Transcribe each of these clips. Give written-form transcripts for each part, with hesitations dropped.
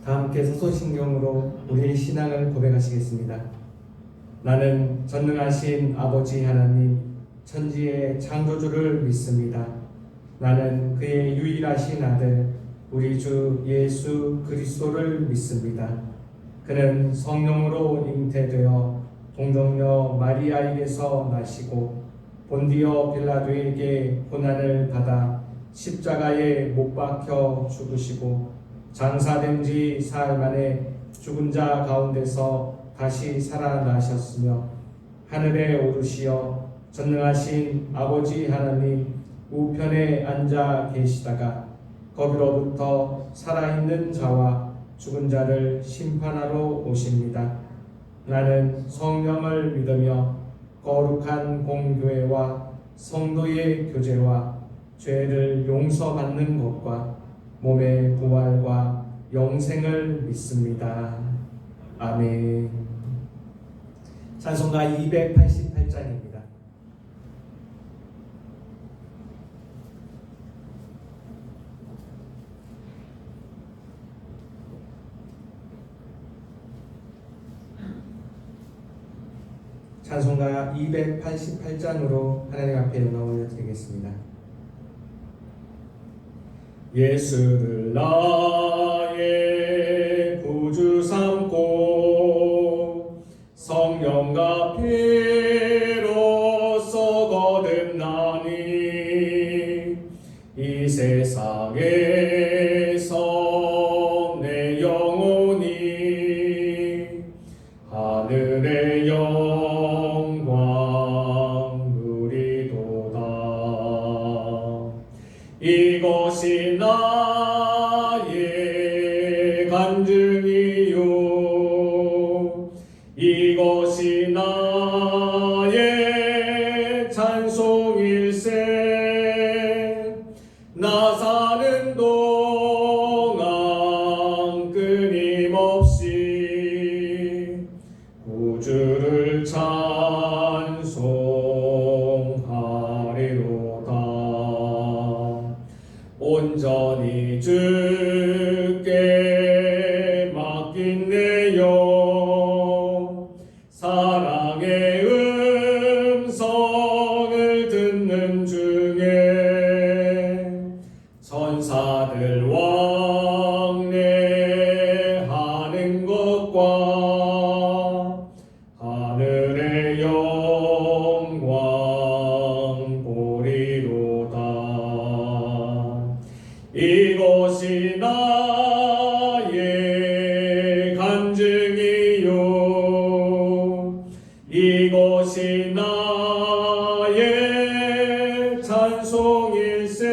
다 함께 사도신경으로 우리의 신앙을 고백하시겠습니다. 나는 전능하신 아버지 하나님 천지의 창조주를 믿습니다. 나는 그의 유일하신 아들 우리 주 예수 그리스도를 믿습니다. 그는 성령으로 잉태되어 동정녀 마리아에게서 나시고 본디오 빌라도에게 고난을 받아 십자가에 못 박혀 죽으시고 장사된 지 사흘 만에 죽은 자 가운데서 다시 살아나셨으며 하늘에 오르시어 전능하신 아버지 하나님 우편에 앉아 계시다가 거기로부터 살아있는 자와 죽은 자를 심판하러 오십니다. 나는 성령을 믿으며 거룩한 공교회와 성도의 교제와 죄를 용서받는 것과 몸의 부활과 영생을 믿습니다. 아멘. 찬송가 288장입니다. 찬송가 288장으로 하나님 앞에 영광 올려드리겠습니다. 예수를 나의 구주 삼고 성령과 피로써 거듭나니 이 세상에서 내 영혼이 하늘의 영광 누리도다. 이것이 나의 간증이요 이것이 나의 찬송일세. 나 사는 동안 끊임없이 구주를 찬송하리로다. 온전히 주께 맡긴 내 영 사랑의 음성을 듣는 중에 천사들 왕래하는 것과 하늘의 영광 보리로다. 이것이 나의 간증이요 이것이 나의 찬송일세.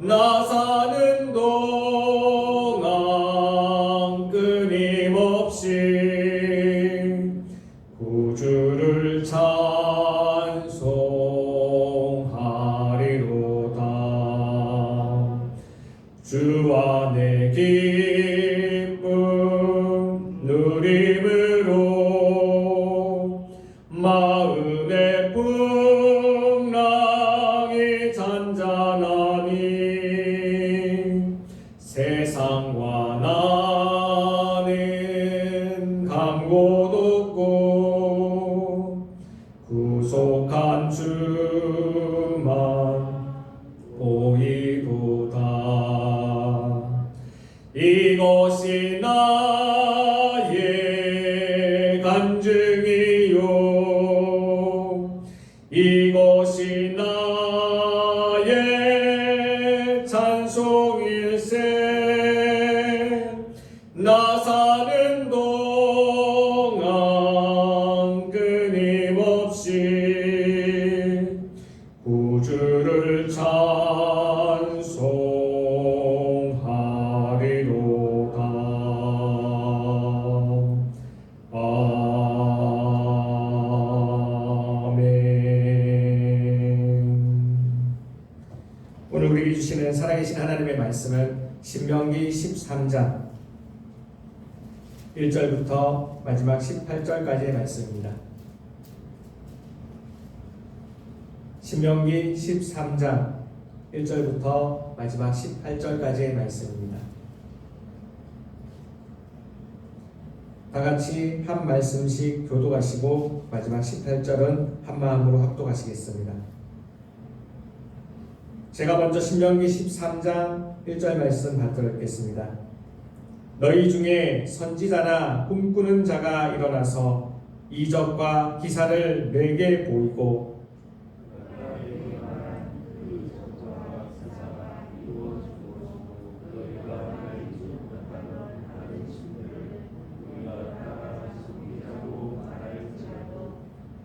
나 사는 동안 끊임없이 구주를 찬송하리로다. 주 안에 기쁨 누림으로 마음의 풍랑이 잔잔하니 세상과 나는 감고 돋고 구속한 주만 보이도다. 이것이 나의 간증이요 이것이 나의 찬송일세. 나 사는 동안 끊임없이 구주를 찬송하리로다. 오늘 우리에게 주시는 살아계신 하나님의 말씀은 신명기 13장 1절부터 마지막 18절까지의 말씀입니다. 신명기 13장 1절부터 마지막 18절까지의 말씀입니다. 다 같이 한 말씀씩 교독하시고 마지막 18절은 한 마음으로 합독하시겠습니다. 제가 먼저 신명기 13장 1절 말씀 받들어 읽겠습니다. 너희 중에 선지자나 꿈꾸는 자가 일어나서 이적과 기사를 내게 보이고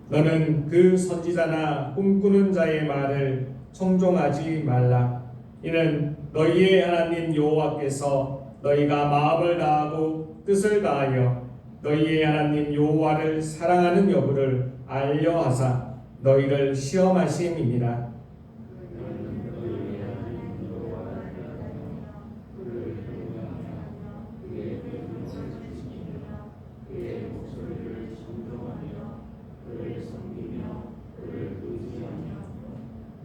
너는 그 선지자나 꿈꾸는 자의 말을 청종하지 말라. 이는 너희의 하나님 여호와께서 너희가 마음을 다하고 뜻을 다하여 너희의 하나님 여호와를 사랑하는 여부를 알려 하사 너희를 시험하심이니라.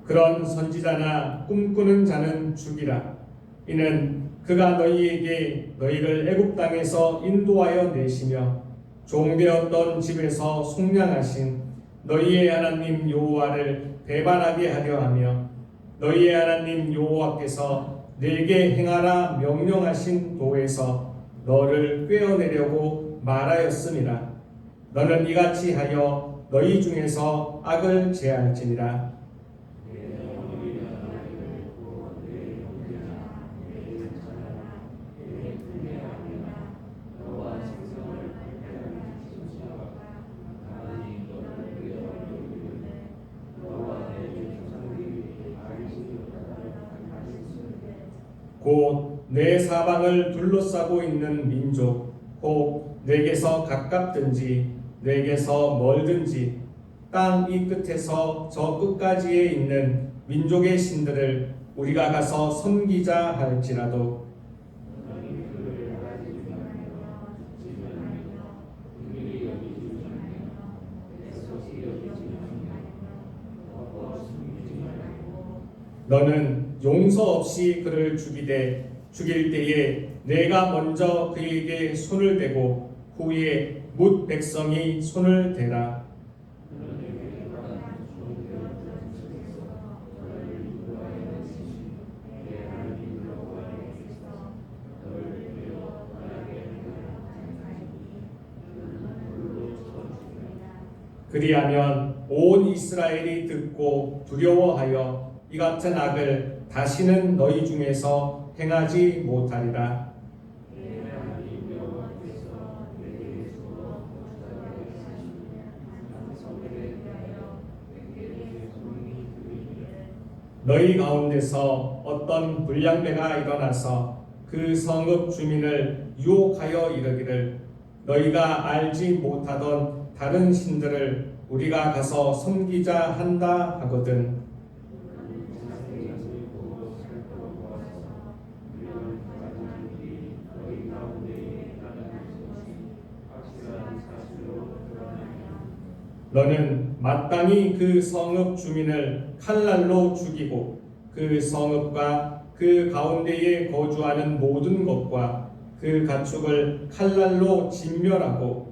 그런 선지자나 꿈꾸는 자는 죽이라. 이는 그가 너희에게 너희를 애굽 땅에서 인도하여 내시며 종되었던 집에서 속량하신 너희의 하나님 여호와를 배반하게 하려 하며 너희의 하나님 여호와께서 내게 행하라 명령하신 도에서 너를 꿰어내려고 말하였음이라. 너는 이같이 하여 너희 중에서 악을 제할지니라. 곧 내 사방을 둘러싸고 있는 민족, 혹 내게서 가깝든지 내게서 멀든지 땅 이 끝에서 저 끝까지에 있는 민족의 신들을 우리가 가서 섬기자 할지라도 너는 용서 없이 그를 죽일 때에 내가 먼저 그에게 손을 대고 후에 뭇 백성이 손을 대라. 그리하면 온 이스라엘이 듣고 두려워하여 이 같은 악을 다시는 너희 중에서 행하지 못하리라. 너희 가운데서 어떤 불량배가 일어나서 그 성읍 주민을 유혹하여 이르기를 너희가 알지 못하던 다른 신들을 우리가 가서 섬기자 한다 하거든. 너는 마땅히 그 성읍 주민을 칼날로 죽이고 그 성읍과 그 가운데에 거주하는 모든 것과 그 가축을 칼날로 진멸하고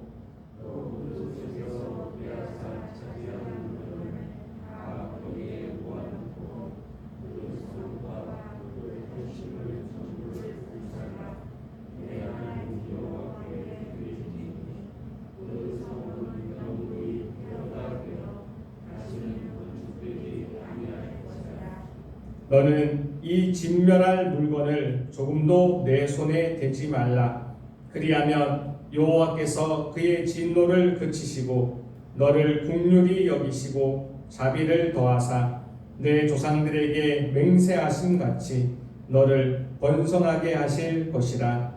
너는 이 진멸할 물건을 조금도 내 손에 대지 말라. 그리하면 여호와께서 그의 진노를 그치시고 너를 긍휼히 여기시고 자비를 더하사 내 조상들에게 맹세하신 같이 너를 번성하게 하실 것이라.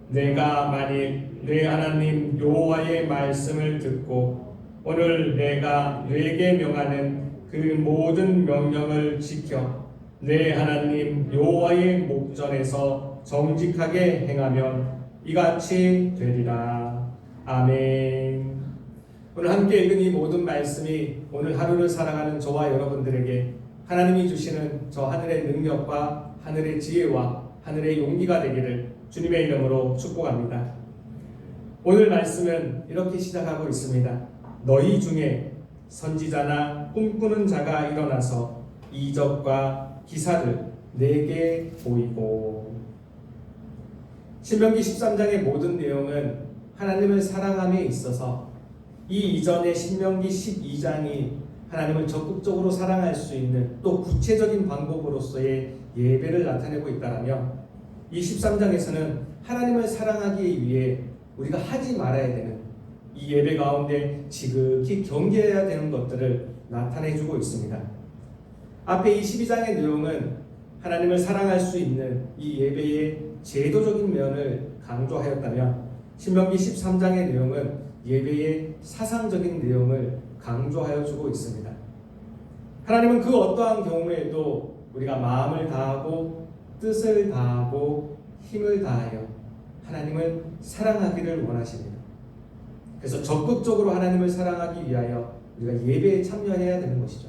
내가 만일 내 하나님 여호와의 말씀을 듣고 오늘 내가 네게 명하는 그 모든 명령을 지켜 내 하나님 여호와의 목전에서 정직하게 행하면 이같이 되리라. 아멘. 오늘 함께 읽은 이 모든 말씀이 오늘 하루를 살아가는 저와 여러분들에게 하나님이 주시는 저 하늘의 능력과 하늘의 지혜와 하늘의 용기가 되기를 주님의 이름으로 축복합니다. 오늘 말씀은 이렇게 시작하고 있습니다. 너희 중에 선지자나 꿈꾸는 자가 일어나서 이적과 기사를 내게 보이고. 신명기 13장의 모든 내용은 하나님을 사랑함에 있어서 이 이전의 신명기 12장이 하나님을 적극적으로 사랑할 수 있는 또 구체적인 방법으로서의 예배를 나타내고 있다라며, 이 13장에서는 하나님을 사랑하기 위해 우리가 하지 말아야 되는 이 예배 가운데 지극히 경계해야 되는 것들을 나타내주고 있습니다. 앞에 이 12장의 내용은 하나님을 사랑할 수 있는 이 예배의 제도적인 면을 강조하였다면, 신명기 13장의 내용은 예배의 사상적인 내용을 강조하여 주고 있습니다. 하나님은 그 어떠한 경우에도 우리가 마음을 다하고 뜻을 다하고 힘을 다하여 하나님을 사랑하기를 원하십니다. 그래서 적극적으로 하나님을 사랑하기 위하여 우리가 예배에 참여해야 되는 것이죠.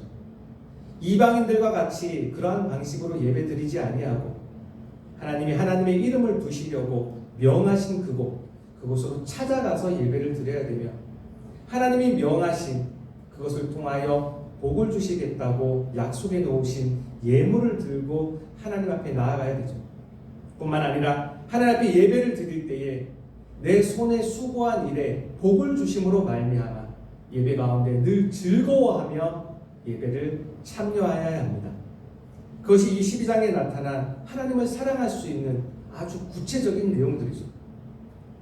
이방인들과 같이 그러한 방식으로 예배드리지 아니하고 하나님이 하나님의 이름을 부시려고 명하신 그곳으로 찾아가서 예배를 드려야 되며, 하나님이 명하신 그것을 통하여 복을 주시겠다고 약속해 놓으신 예물을 들고 하나님 앞에 나아가야 되죠. 뿐만 아니라 하나님 앞에 예배를 드릴 때에 내 손에 수고한 일에 복을 주심으로 말미암아 예배 가운데 늘 즐거워하며 예배를 참여하여야 합니다. 그것이 이 12장에 나타난 하나님을 사랑할 수 있는 아주 구체적인 내용들이죠.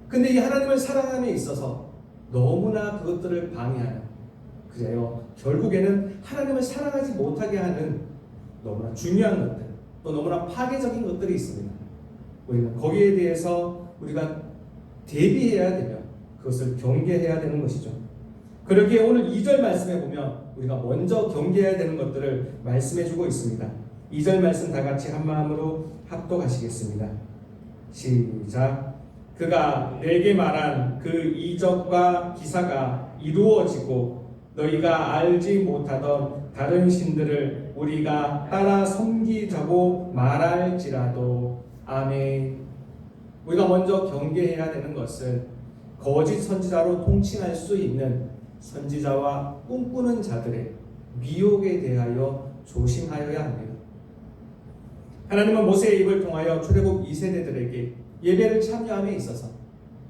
근데 이 하나님을 사랑함에 있어서 너무나 그것들을 방해하는, 그래요, 결국에는 하나님을 사랑하지 못하게 하는 너무나 중요한 것들, 또 너무나 파괴적인 것들이 있습니다. 우리는 거기에 대해서 우리가 대비해야 되며 그것을 경계해야 되는 것이죠. 그러기에 오늘 2절 말씀에 보면 우리가 먼저 경계해야 되는 것들을 말씀해 주고 있습니다. 2절 말씀 다 같이 한 마음으로 합독하시겠습니다. 시작. 그가 내게 말한 그 이적과 기사가 이루어지고 너희가 알지 못하던 다른 신들을 우리가 따라 섬기자고 말할지라도. 아멘. 우리가 먼저 경계해야 되는 것은 거짓 선지자로 통칭할 수 있는 선지자와 꿈꾸는 자들의 미혹에 대하여 조심하여야 합니다. 하나님은 모세의 입을 통하여 출애굽 2세대들에게 예배를 참여함에 있어서,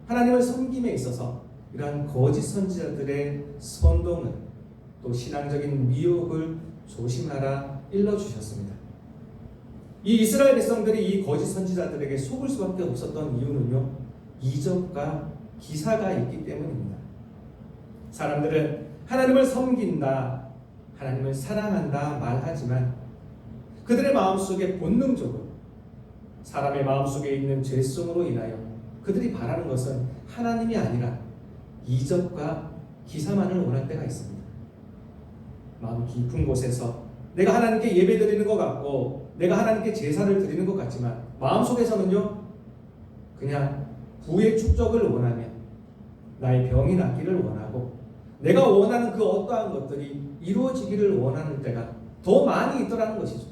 하나님을 섬김에 있어서 이러한 거짓 선지자들의 선동을, 또 신앙적인 미혹을 조심하라 일러주셨습니다. 이 이스라엘 백성들이 이 거짓 선지자들에게 속을 수밖에 없었던 이유는요, 이적과 기사가 있기 때문입니다. 사람들은 하나님을 섬긴다, 하나님을 사랑한다 말하지만 그들의 마음속에 본능적으로 사람의 마음속에 있는 죄성으로 인하여 그들이 바라는 것은 하나님이 아니라 이적과 기사만을 원할 때가 있습니다. 마음 깊은 곳에서 내가 하나님께 예배드리는 것 같고 내가 하나님께 제사를 드리는 것 같지만 마음속에서는요, 그냥 부의 축적을 원하며 나의 병이 낫기를 원하고 내가 원하는 그 어떠한 것들이 이루어지기를 원하는 때가 더 많이 있더라는 것이죠.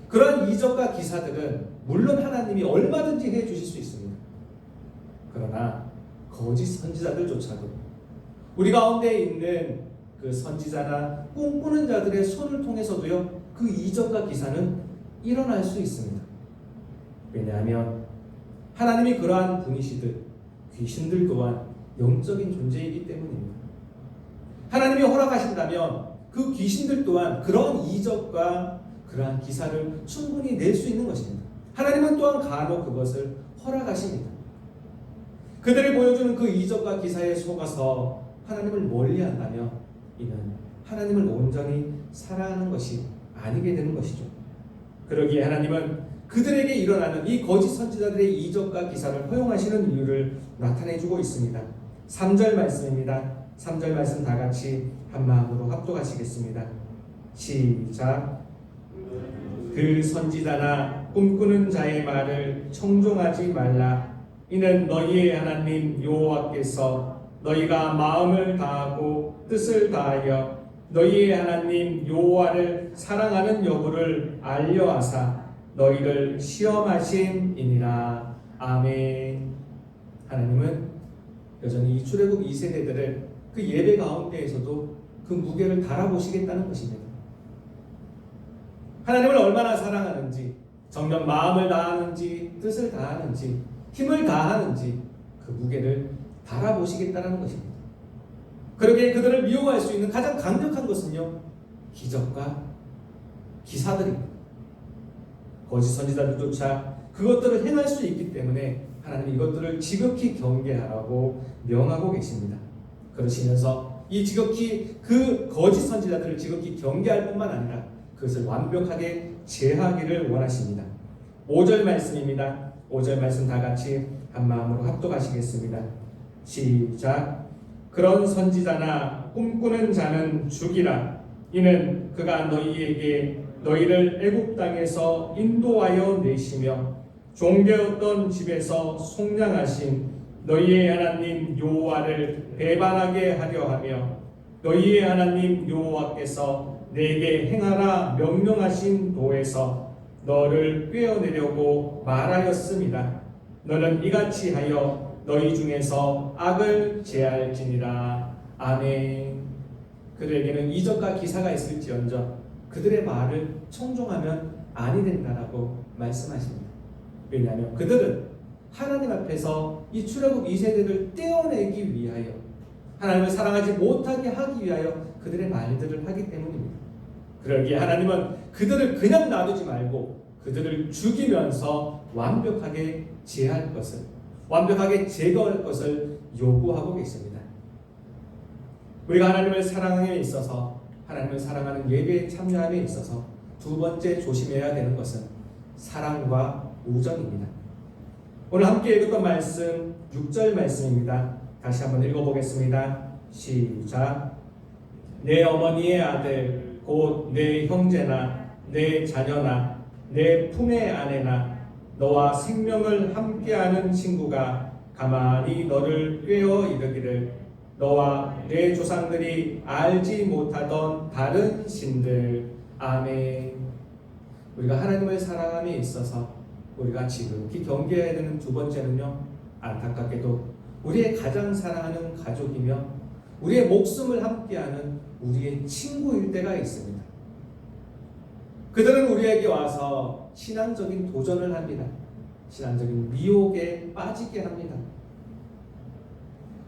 그러한 이적과 기사들은 물론 하나님이 얼마든지 해주실 수 있습니다. 그러나 거짓 선지자들조차도 우리 가운데 있는 그 선지자나 꿈꾸는 자들의 손을 통해서도요, 그 이적과 기사는 일어날 수 있습니다. 왜냐하면 하나님이 그러한 분이시듯 귀신들 또한 영적인 존재이기 때문입니다. 하나님이 허락하신다면 그 귀신들 또한 그런 이적과 그러한 기사를 충분히 낼 수 있는 것입니다. 하나님은 또한 간혹 그것을 허락하십니다. 그들이 보여주는 그 이적과 기사에 속아서 하나님을 멀리한다면 이는 하나님을 온전히 사랑하는 것이 아니게 되는 것이죠. 그러기에 하나님은 그들에게 일어나는 이 거짓 선지자들의 이적과 기사를 허용하시는 이유를 나타내주고 있습니다. 3절 말씀입니다. 3절 말씀 다 같이 한 마음으로 합독하시겠습니다. 시작. 그 선지자나 꿈꾸는 자의 말을 청종하지 말라. 이는 너희의 하나님 여호와께서 너희가 마음을 다하고 뜻을 다하여 너희의 하나님 여호와를 사랑하는 여부를 알려하사 너희를 시험하심이니라. 아멘. 하나님은 여전히 이 출애굽 2세대들을 그 예배 가운데에서도 그 무게를 달아보시겠다는 것입니다. 하나님을 얼마나 사랑하는지, 정녕 마음을 다하는지, 뜻을 다하는지, 힘을 다하는지 그 무게를 달아보시겠다는 것입니다. 그러기에 그들을 미워할 수 있는 가장 강력한 것은요, 기적과 기사들입니다. 거짓 선지자들조차 그것들을 행할 수 있기 때문에 하나님이 이것들을 지극히 경계하라고 명하고 계십니다. 그러시면서 이 지극히 그 거짓 선지자들을 지극히 경계할 뿐만 아니라 그것을 완벽하게 제하기를 원하십니다. 5절 말씀입니다. 5절 말씀 다 같이 한 마음으로 합독하시겠습니다. 시작. 그런 선지자나 꿈꾸는 자는 죽이라. 이는 그가 너희에게 너희를 애굽 땅에서 인도하여 내시며 종되었던 집에서 속량하신 너희의 하나님 여호와를 배반하게 하려 하며 너희의 하나님 여호와께서 내게 행하라 명령하신 도에서 너를 꿰어내려고 말하였습니다. 너는 이같이 하여 너희 중에서 악을 제할지니라. 아멘. 그들에게는 이적과 기사가 있을지언정 그들의 말을 청종하면 아니 된다라고 말씀하십니다. 왜냐하면 그들은 하나님 앞에서 이 출애굽 2세대를 떼어내기 위하여, 하나님을 사랑하지 못하게 하기 위하여 그들의 말들을 하기 때문입니다. 그러기에 하나님은 그들을 그냥 놔두지 말고 그들을 죽이면서 완벽하게 제할 것을, 완벽하게 제거할 것을 요구하고 계십니다. 우리가 하나님을 사랑함에 있어서, 하나님을 사랑하는 예배에 참여함에 있어서 두 번째 조심해야 되는 것은 사랑과 우정입니다. 오늘 함께 읽었던 말씀 6절 말씀입니다. 다시 한번 읽어보겠습니다. 시작. 내 어머니의 아들 곧 내 형제나 내 자녀나 내 품의 아내나 너와 생명을 함께하는 친구가 가만히 너를 꿰어 이르기를 너와 내 조상들이 알지 못하던 다른 신들. 아멘. 우리가 하나님을 사랑함에 있어서 우리가 지극히 경계해야 되는 두 번째는요, 안타깝게도 우리의 가장 사랑하는 가족이며 우리의 목숨을 함께하는 우리의 친구일 때가 있습니다. 그들은 우리에게 와서 신앙적인 도전을 합니다. 신앙적인 미혹에 빠지게 합니다.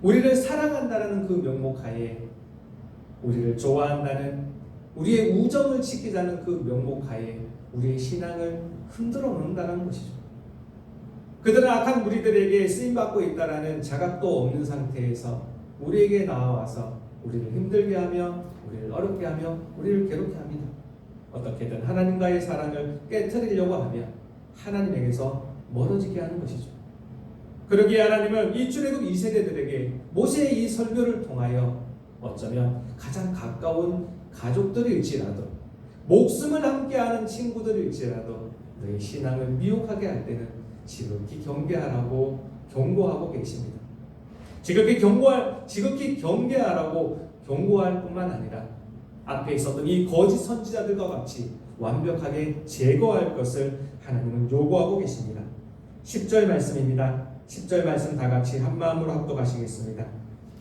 우리를 사랑한다는 그 명목하에, 우리를 좋아한다는, 우리의 우정을 지키자는 그 명목하에 우리의 신앙을 흔들어 놓는다는 것이죠. 그들은 악한 무리들에게 쓰임받고 있다는 자각도 없는 상태에서 우리에게 나와서 우리를 힘들게 하며 우리를 어렵게 하며 우리를 괴롭게 합니다. 어떻게든 하나님과의 사랑을 깨트리려고 하며 하나님에게서 멀어지게 하는 것이죠. 그러기에 하나님은 이 출애굽 2세대들에게 모세의 이 설교를 통하여 어쩌면 가장 가까운 가족들일지라도, 목숨을 함께하는 친구들일지라도 너의 신앙을 미혹하게 할 때는 지극히 경계하라고 경고하고 계십니다. 지극히 경계하라고 경고할 뿐만 아니라 앞에 있었던 이 거짓 선지자들과 같이 완벽하게 제거할 것을 하나님은 요구하고 계십니다. 10절 말씀입니다. 10절 말씀 다 같이 한 마음으로 합독하시겠습니다.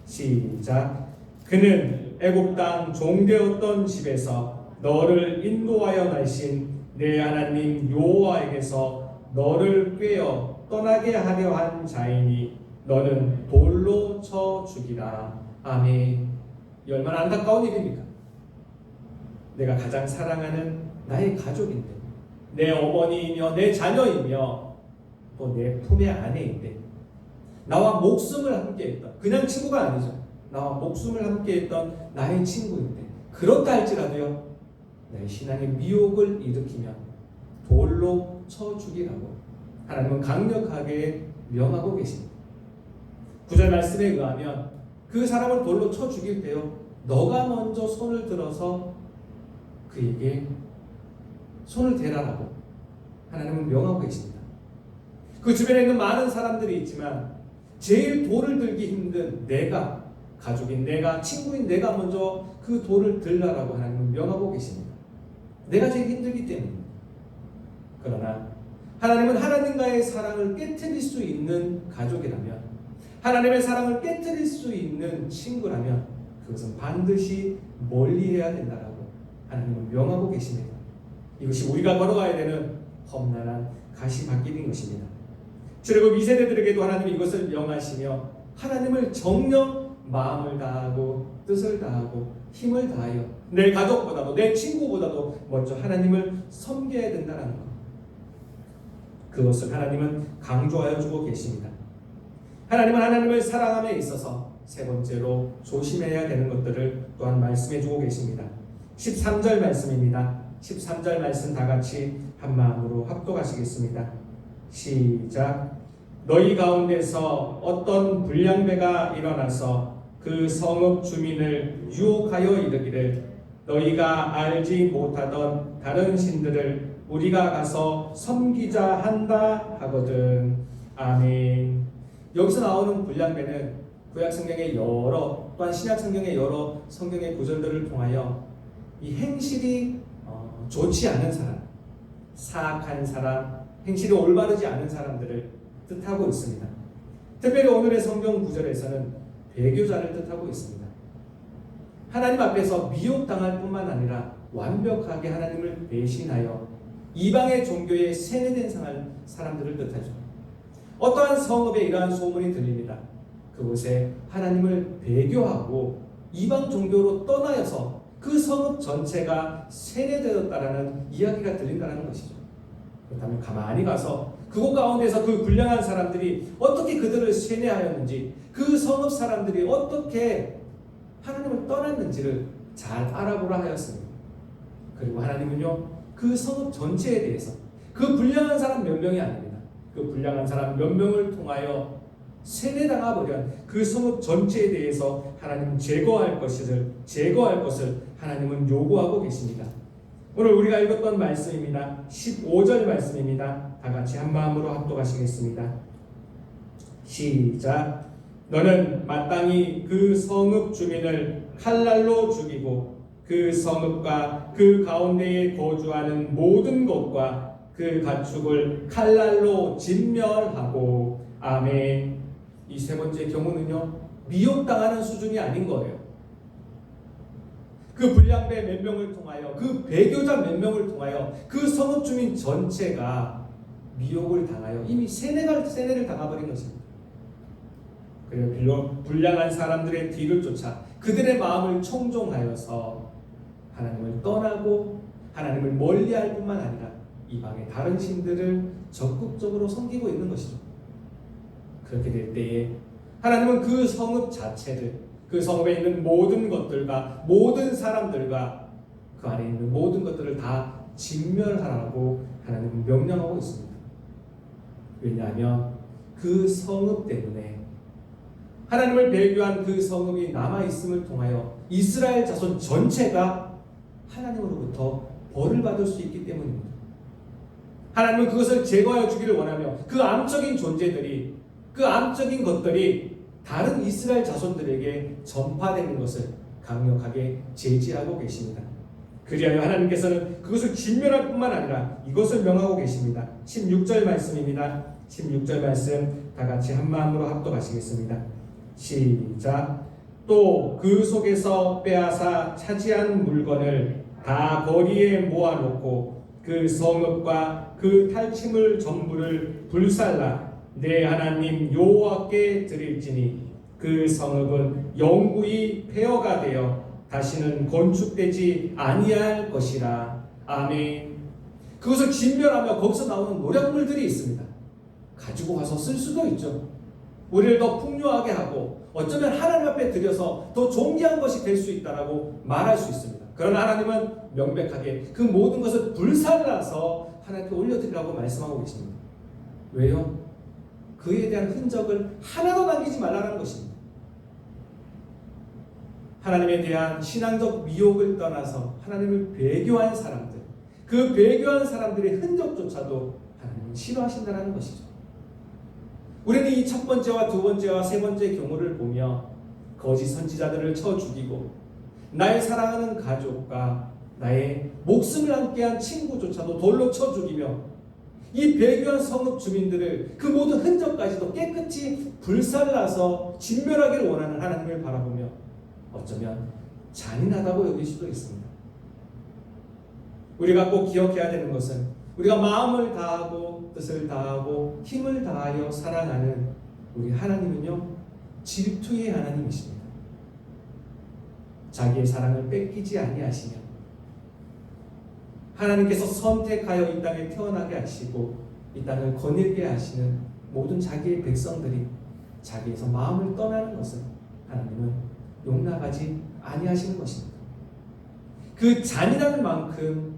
시작. 그는 애굽 땅 종되었던 집에서 너를 인도하여 나신 내 하나님 여호와에게서 너를 꿰어 떠나게 하려 한 자이니 너는 돌로 쳐 죽이라. 아멘. 이 얼마나 안타까운 일입니까? 내가 가장 사랑하는 나의 가족인데, 내 어머니이며 내 자녀이며 또 내 품의 아내인데, 나와 목숨을 함께했던, 그냥 친구가 아니죠, 나와 목숨을 함께했던 나의 친구인데, 그렇다 할지라도요 나의 신앙의 미혹을 일으키면 돌로 쳐 죽이라고 하나님은 강력하게 명하고 계십니다. 9절 말씀에 의하면 그 사람을 돌로 쳐 죽일 때요, 너가 먼저 손을 들어서 그에게 손을 대라라고 하나님은 명하고 계십니다. 그 주변에 있는 많은 사람들이 있지만 제일 돌을 들기 힘든 내가, 가족인 내가, 친구인 내가 먼저 그 돌을 들라라고 하나님은 명하고 계십니다. 내가 제일 힘들기 때문입니다. 그러나 하나님은 하나님과의 사랑을 깨트릴 수 있는 가족이라면, 하나님의 사랑을 깨뜨릴 수 있는 친구라면 그것은 반드시 멀리해야 된다라고 하나님은 명하고 계십니다. 이것이 우리가 걸어가야 되는 험난한 가시밭길인 것입니다. 그리고 이 세대들에게도 하나님이 이것을 명하시며 하나님을 정녕 마음을 다하고 뜻을 다하고 힘을 다하여 내 가족보다도 내 친구보다도 먼저 하나님을 섬겨야 된다는 것, 그것을 하나님은 강조하여 주고 계십니다. 하나님은 하나님을 사랑함에 있어서 세 번째로 조심해야 되는 것들을 또한 말씀해 주고 계십니다. 13절 말씀입니다. 13절 말씀 다 같이 한 마음으로 합독하시겠습니다. 시작. 너희 가운데서 어떤 불량배가 일어나서 그 성읍 주민을 유혹하여 이르기를 너희가 알지 못하던 다른 신들을 우리가 가서 섬기자 한다 하거든. 아멘. 여기서 나오는 불량배는 구약 성경의 또한 신약 성경의 여러 성경의 구절들을 통하여 이 행실이 좋지 않은 사람, 사악한 사람, 행실이 올바르지 않은 사람들을 뜻하고 있습니다. 특별히 오늘의 성경 구절에서는 배교자를 뜻하고 있습니다. 하나님 앞에서 미혹당할 뿐만 아니라 완벽하게 하나님을 배신하여 이방의 종교에 세뇌된 사람들을 뜻하죠. 어떠한 성읍에 이러한 소문이 들립니다. 그곳에 하나님을 배교하고 이방 종교로 떠나서 그 성읍 전체가 세뇌되었다라는 이야기가 들린다는 것이죠. 그렇다면 가만히 가서 그곳 가운데서 그 불량한 사람들이 어떻게 그들을 세뇌하였는지, 그 성읍 사람들이 어떻게 하나님을 떠났는지를 잘 알아보라 하였습니다. 그리고 하나님은요, 그 성읍 전체에 대해서 그 불량한 사람 몇 명이 아닙니다. 그 불량한 사람 몇 명을 통하여 세뇌당하버린 그 성읍 전체에 대해서 하나님은 제거할 것을 하나님은 요구하고 계십니다. 오늘 우리가 읽었던 말씀입니다. 15절 말씀입니다. 다 같이 한 마음으로 합독하시겠습니다. 시작. 너는 마땅히 그 성읍 주민을 칼날로 죽이고 그 성읍과 그 가운데에 거주하는 모든 것과 그 가축을 칼날로 진멸하고. 아멘. 이 세 번째 경우는요, 미혹당하는 수준이 아닌 거예요. 그 불량배 몇 명을 통하여, 그 배교자 몇 명을 통하여 그 성읍 주민 전체가 미혹을 당하여 이미 세뇌를 당해버린 것입니다. 그리고 불량한 사람들의 뒤를 쫓아 그들의 마음을 총종하여서 하나님을 떠나고 하나님을 멀리할 뿐만 아니라 이방의 다른 신들을 적극적으로 섬기고 있는 것이죠. 그렇게 될 때에 하나님은 그 성읍 자체를, 그 성읍에 있는 모든 것들과 모든 사람들과 그 안에 있는 모든 것들을 다 진멸하라고 하나님은 명령하고 있습니다. 왜냐하면 그 성읍 때문에, 하나님을 배교한 그 성읍이 남아있음을 통하여 이스라엘 자손 전체가 하나님으로부터 벌을 받을 수 있기 때문입니다. 하나님은 그것을 제거하여 주기를 원하며 그 암적인 존재들이, 그 암적인 것들이 다른 이스라엘 자손들에게 전파되는 것을 강력하게 제지하고 계십니다. 그리하여 하나님께서는 그것을 진멸할 뿐만 아니라 이것을 명하고 계십니다. 16절 말씀입니다. 16절 말씀 다 같이 한 마음으로 합독하시겠습니다. 시작. 또 그 속에서 빼앗아 차지한 물건을 다 거리에 모아놓고 그 성읍과 그 탈취물 전부를 불살라 내 하나님 여호와께 드릴지니 그 성읍은 영구히 폐허가 되어 다시는 건축되지 아니할 것이라. 아멘. 그것을 진멸하며 거기서 나오는 노력물들이 있습니다. 가지고 가서 쓸 수도 있죠. 우리를 더 풍요하게 하고 어쩌면 하나님 앞에 드려서 더 존귀한 것이 될 수 있다라고 말할 수 있습니다. 그러나 하나님은 명백하게 그 모든 것을 불살라서 하나님께 올려드리라고 말씀하고 계십니다. 왜요? 그에 대한 흔적을 하나도 남기지 말라는 것입니다. 하나님에 대한 신앙적 미혹을 떠나서 하나님을 배교한 사람들, 그 배교한 사람들의 흔적조차도 하나님은 싫어하신다는 것이죠. 우리는 이 첫 번째와 두 번째와 세 번째 경우를 보며 거짓 선지자들을 쳐 죽이고 나의 사랑하는 가족과 나의 목숨을 함께한 친구조차도 돌로 쳐 죽이며 이 배교한 성읍 주민들을 그 모든 흔적까지도 깨끗이 불살라서 진멸하기를 원하는 하나님을 바라보며 어쩌면 잔인하다고 여길 수도 있습니다. 우리가 꼭 기억해야 되는 것은 우리가 마음을 다하고 뜻을 다하고 힘을 다하여 사랑하는 우리 하나님은요, 질투의 하나님이십니다. 자기의 사랑을 뺏기지 아니하시며 하나님께서 선택하여 이 땅에 태어나게 하시고 이 땅을 거닐게 하시는 모든 자기의 백성들이 자기에서 마음을 떠나는 것을 하나님은 용납하지 아니하시는 것입니다. 그 잔인한 만큼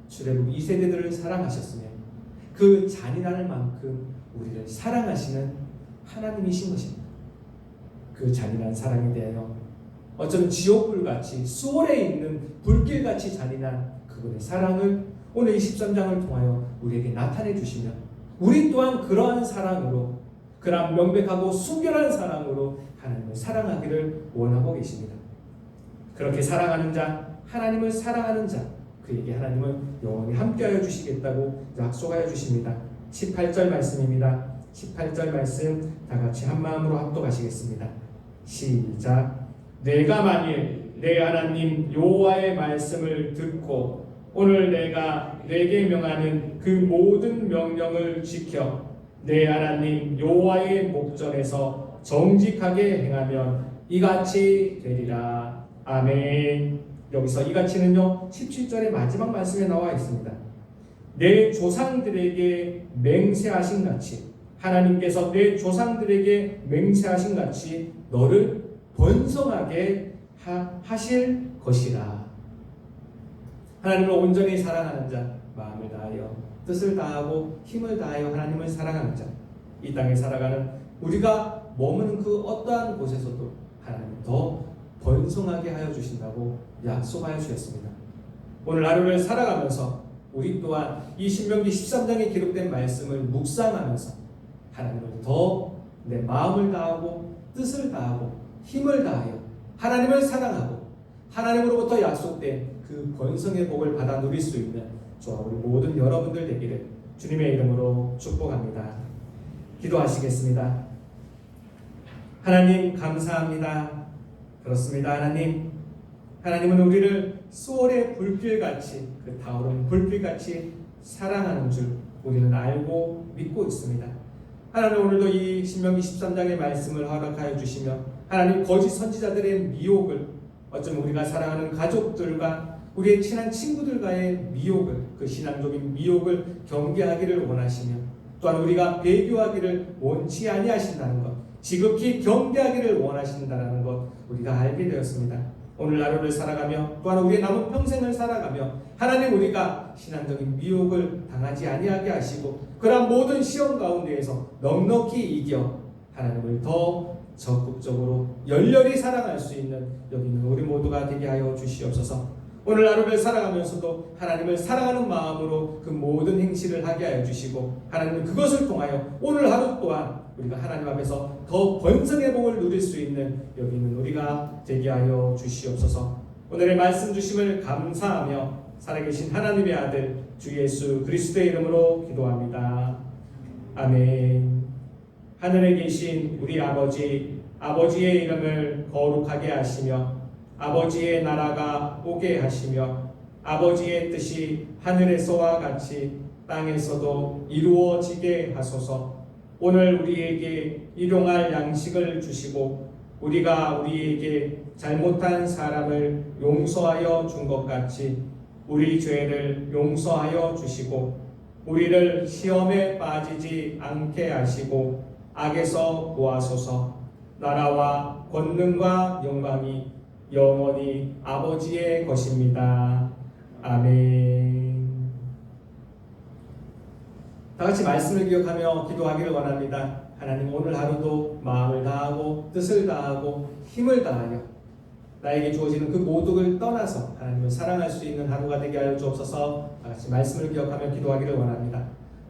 출애굽 2세대들을 사랑하셨으며 그 잔인한 만큼 우리를 사랑하시는 하나님이신 것입니다. 그 잔인한 사랑에 대하여 어쩌면 지옥불같이 수월에 있는 불길같이 잔인한 그분의 사랑을 오늘 23장을 통하여 우리에게 나타내 주시며 우리 또한 그러한 사랑으로 그러한 명백하고 순결한 사랑으로 하나님을 사랑하기를 원하고 계십니다. 그렇게 사랑하는 자, 하나님을 사랑하는 자, 그에게 하나님은 영원히 함께하여 주시겠다고 약속하여 주십니다. 18절 말씀입니다. 18절 말씀 다 같이 한 마음으로 합독하시겠습니다. 시작. 내가 만일 내 하나님 여호와의 말씀을 듣고 오늘 내가 내게 명하는 그 모든 명령을 지켜 내 하나님 여호와의 목전에서 정직하게 행하면 이같이 되리라. 아멘. 여기서 이같이는요 17절의 마지막 말씀에 나와 있습니다. 내 조상들에게 맹세하신 같이 하나님께서 내 조상들에게 맹세하신 같이 너를 번성하게 하실 것이라. 하나님을 온전히 사랑하는 자, 마음을 다하여 뜻을 다하고 힘을 다하여 하나님을 사랑하는 자, 이 땅에 살아가는 우리가 머무는 그 어떠한 곳에서도 하나님 더 번성하게 하여 주신다고 약속하여 주셨습니다. 오늘 하루를 살아가면서 우리 또한 이 신명기 13장에 기록된 말씀을 묵상하면서 하나님을 더 내 마음을 다하고 뜻을 다하고 힘을 다하여 하나님을 사랑하고 하나님으로부터 약속된 그 번성의 복을 받아 누릴 수 있는 저와 우리 모든 여러분들 되기를 주님의 이름으로 축복합니다. 기도하시겠습니다. 하나님 감사합니다. 그렇습니다. 하나님은 우리를 수월의 불길같이 그 타오르는 불길같이 사랑하는 줄 우리는 알고 믿고 있습니다. 하나님 오늘도 이 신명기 13장의 말씀을 허락하여 주시며 하나님 거짓 선지자들의 미혹을 어쩌면 우리가 사랑하는 가족들과 우리의 친한 친구들과의 미혹을 그 신앙적인 미혹을 경계하기를 원하시며 또한 우리가 배교하기를 원치 아니하신다는 것 지극히 경계하기를 원하신다는 것 우리가 알게 되었습니다. 오늘 하루를 살아가며 또한 우리의 남은 평생을 살아가며 하나님 우리가 신앙적인 미혹을 당하지 아니하게 하시고 그러한 모든 시험 가운데에서 넉넉히 이겨 하나님을 더 적극적으로 열렬히 사랑할 수 있는 여기 있는 우리 모두가 되게 하여 주시옵소서. 오늘 하루를 살아가면서도 하나님을 사랑하는 마음으로 그 모든 행실을 하게 하여 주시고 하나님은 그것을 통하여 오늘 하루 또한 우리가 하나님 앞에서 더 번성의 복을 누릴 수 있는 여기 있는 우리가 되게 하여 주시옵소서. 오늘의 말씀 주심을 감사하며 살아계신 하나님의 아들 주 예수 그리스도의 이름으로 기도합니다. 아멘. 하늘에 계신 우리 아버지의 이름을 거룩하게 하시며 아버지의 나라가 오게 하시며 아버지의 뜻이 하늘에서와 같이 땅에서도 이루어지게 하소서. 오늘 우리에게 일용할 양식을 주시고 우리가 우리에게 잘못한 사람을 용서하여 준 것 같이 우리 죄를 용서하여 주시고 우리를 시험에 빠지지 않게 하시고 악에서 구하소서. 나라와 권능과 영광이 영원히 아버지의 것입니다. 아멘. 다 같이 말씀을 기억하며 기도하기를 원합니다. 하나님 오늘 하루도 마음을 다하고 뜻을 다하고 힘을 다하여 나에게 주어지는 그 모두를 떠나서 하나님을 사랑할 수 있는 하루가 되게 하여 주옵소서. 다 같이 말씀을 기억하며 기도하기를 원합니다.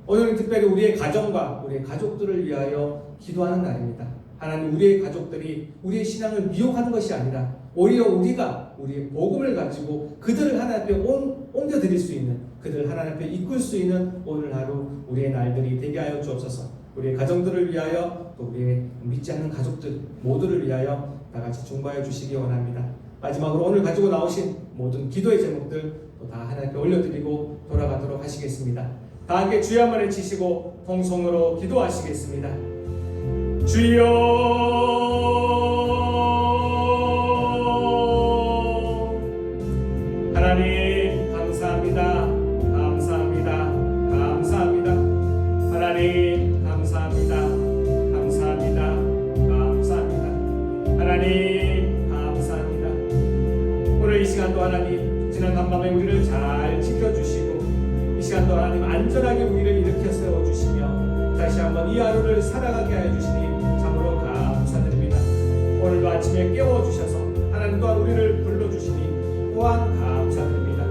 오늘은 특별히 우리의 가정과 우리의 가족들을 위하여 기도하는 날입니다. 하나님 우리의 가족들이 우리의 신앙을 미혹하는 것이 아니라 오히려 우리가 우리의 복음을 가지고 그들을 하나님 앞에 옮겨드릴 수 있는, 그들을 하나님 앞에 이끌 수 있는 오늘 하루 우리의 날들이 되게 하여 주옵소서. 우리의 가정들을 위하여, 또 우리의 믿지 않는 가족들 모두를 위하여 다 같이 중보하여 주시기 원합니다. 마지막으로 오늘 가지고 나오신 모든 기도의 제목들 또 다 하나님께 올려드리고 돌아가도록 하시겠습니다. 다 함께 주여 한번 외치시고 통성으로 기도하시겠습니다. 주여, 하나님 감사합니다. 감사합니다. 감사합니다. 하나님 감사합니다. 감사합니다. 감사합니다. 하나님 감사합니다. 오늘 이 시간도 하나님 지난 간밤에 우리를 잘 지켜주시고 이 시간도 하나님 안전하게 우리를 일으켜 세워주시며 다시 한번 이 하루를 살아가게 하여 주시니 참으로 감사드립니다. 오늘도 아침에 깨워주셔서 하나님 또한 우리를 불러주시니 또한 감사드립니다.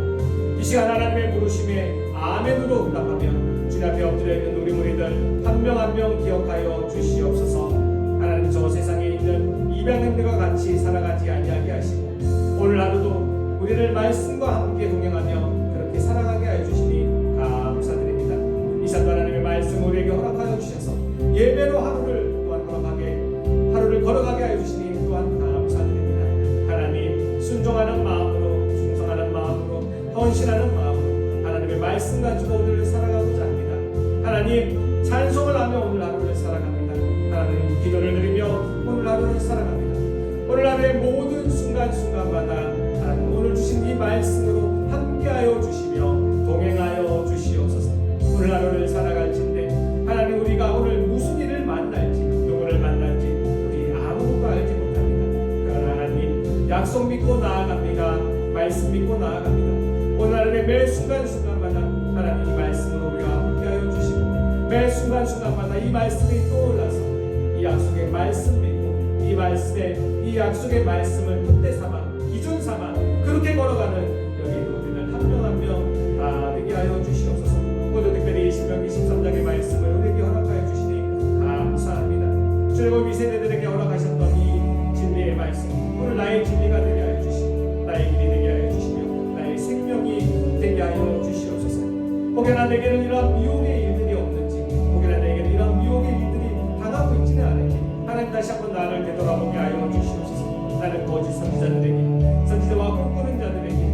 이 시간 하나님의 부르심에 아멘으로 응답하며 주님 앞에 엎드려 있는 우리 무리들 한 명 한 명 기억하여 주시옵소서. 하나님 저 세상에 있는 이방인들과 같이 살아가지 아니하게 하시고 오늘 하루도 우리를 말씀과 함께 동행하며 그렇게 살아가게 하여 주시니 감사드립니다. 이 시간 하나님의 말씀 우리에게 허락하여 주셔서 예배로 하루를 또한 하루를 걸어가게 하여 주시니 또한 감사드립니다. 하나님 순종하는 마음으로, 충성하는 마음으로, 헌신하는 마음으로 하나님의 말씀 가지고 오늘을 살아가고자 합니다. 하나님 찬송을 하며 오늘 하루를 살아갑니다. 하나님 기도를 드리며 오늘 하루를 살아갑니다. 오늘 하루의 모든 순간순간마다 하나님 오늘 주신 이 말씀으로 함께하여 주시며 동행하여 주시옵소서. 오늘 하루를 살아갈진데 하나님 우리가 오늘 무슨 일을 만날지, 누구를 만날지 우리 아무것도 알지 못합니다. 그러나 하나님 약속 믿고 나아갑니다. 말씀 믿고 나아갑니다. 오늘 하루의 매 순간순간마다 하나님 이 말씀으로 우리가 함께하여 주시고 매 순간순간마다 이 말씀이 떠올라서 이 약속의 말씀 믿고 이 약속의 말씀을 촛대 삼아 기준 삼아 그렇게 걸어가는 여기 우리는 한 명 한 명 다 되게 하여 주시옵소서. 오늘 특별히 신명기 13장의 말씀을 우리에게 허락하여 주시니 감사합니다. 주님 이 세대들에게 허락하셨던 이 진리의 말씀 오늘 나의 진리가 되게 하여 주시고 나의 길이 되게 하여 주시며 나의 생명이 되게 하여 주시옵소서. 혹여나 내게는 이러한 미혹의 일들이 없는지, 혹여나 내게는 이러한 미혹의 일들이 당하고 있지는 않은지 하나님 다시 한번 나를 되돌아보게 하여 주시옵소서. 나는 거짓 선지자들에게, 선지자와 꿈꾸는 자들에게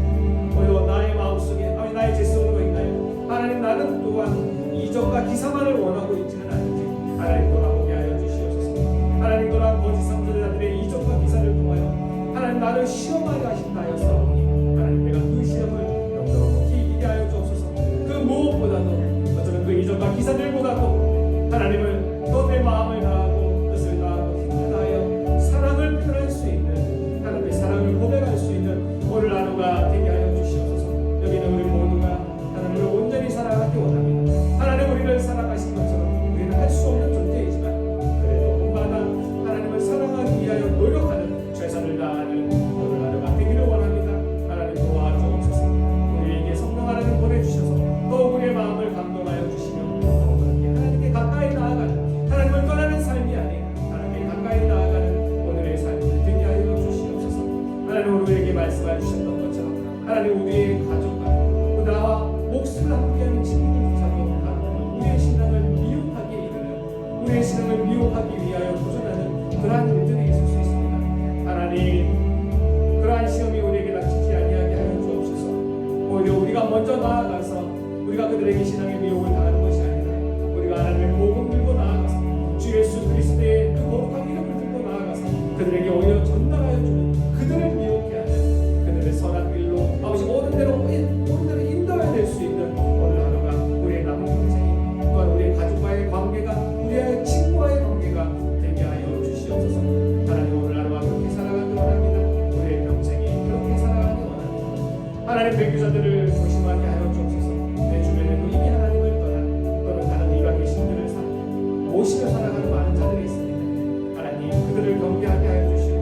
오히려 나의 마음속에 나의 죄성으로 있나요? 하나님 나는 또한 이적과 기사만을 원하고 있지는 않은지 하나님 돌아보게 하여 주시옵소서. 하나님 또한 거짓 선지자들의 이적과 기사를 통하여 하나님 나를 시험하려 하신다 하였사오니 하나님 내가 그 시험을 넉넉히 이기게 하여 주옵소서. 그 무엇보다도 어쩌면 그 이적과 기사들보다도 하나님을 또 내 마음을 다하고 뜻을 다하고 힘을 다하여 사랑을 표현할 수 있는 하나님의 사랑을 고백할 수 있는 오늘 하루가 되게 하여 주시옵소서. 여기는 우리 모두가 하나님을 온전히 사랑하기 원합니다. 하나님 우리를 사랑하신 것처럼 우리는 할 수 없는 존재이지만 그래도 본마다 하나님을 사랑하기 위하여 노력하는 최선을 다하는 오늘 하루가 되기를 원합니다. 하나님 도와주옵소서. 우리에게 성령 하나님 보내주셔서 또 우리의 마음을 감동하여 주시며 또 그렇게 하나님께 가까이 나아가는 하나님을 떠나는 삶이 아닌 하나님께 가까이 나아가는 오늘의 삶을 되게 하여 주시옵소서. 하나님 우리에게 말씀해 주셨던 것처럼 하나님 우리의 가족과 나와 목숨을 함께하는 친구들조차도 우리의 신앙을 미혹하게 이르는, 우리의 신앙을 미혹하기 위하여 도전하는 그러한 일들이 있을 수 있습니다. 하나님 그러한 시험이 우리에게 닥치지 아니하게 하여 주옵소서. 오히려 우리가 먼저 나아가서 우리가 그들에게 신앙의 미혹을 당하는 것이 아니라 우리가 하나님의 복음 들고 나아가서 주 예수 그리스도의 그 거룩한 이름을 들고 나아가서 그들에게 오히려 전달하여 주는, 그들을 미혹해 하는 그들의 선한 길로 아버지 옳은 대로 인도해야 될 수 있는 오늘 하루가 우리의 남은 인생이, 또한 우리의 가족과의 관계가, 우리의 친구와의 관계가 되게 하여 주시옵소서. 하나님 오늘 하루가 그렇게 살아가기 원합니다. 우리의 평생이 그렇게 살아가기 원합니다. 하나님 배교자들을 조심하게 하여 주옵소서. 내 주변에도 이미 하나님을 떠난 또는 다른 이방의 신들을 모시며 살아가는 많은 자들이 있습니다. 하나님 그들을 경계하게 하여 주시옵소서.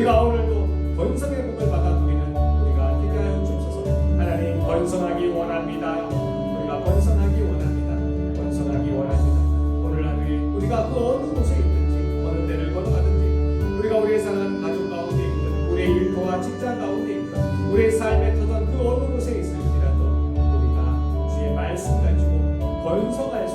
우리가 오늘도 번성의 복을 받아 누리는 우리가 되게 하여 주옵소서. 하나님, 번성하기 원합니다. 우리가 번성하기 원합니다. 번성하기 원합니다. 오늘 하루에 우리가 그 어느 곳에 있든지 어느 때를 걸어가든지 우리가 우리의 사랑하는 가족 가운데 있든 우리의 일터와 직장 가운데 있든 우리의 삶에 터전 그 어느 곳에 있을지라도 우리가 주의 말씀 가지고 번성할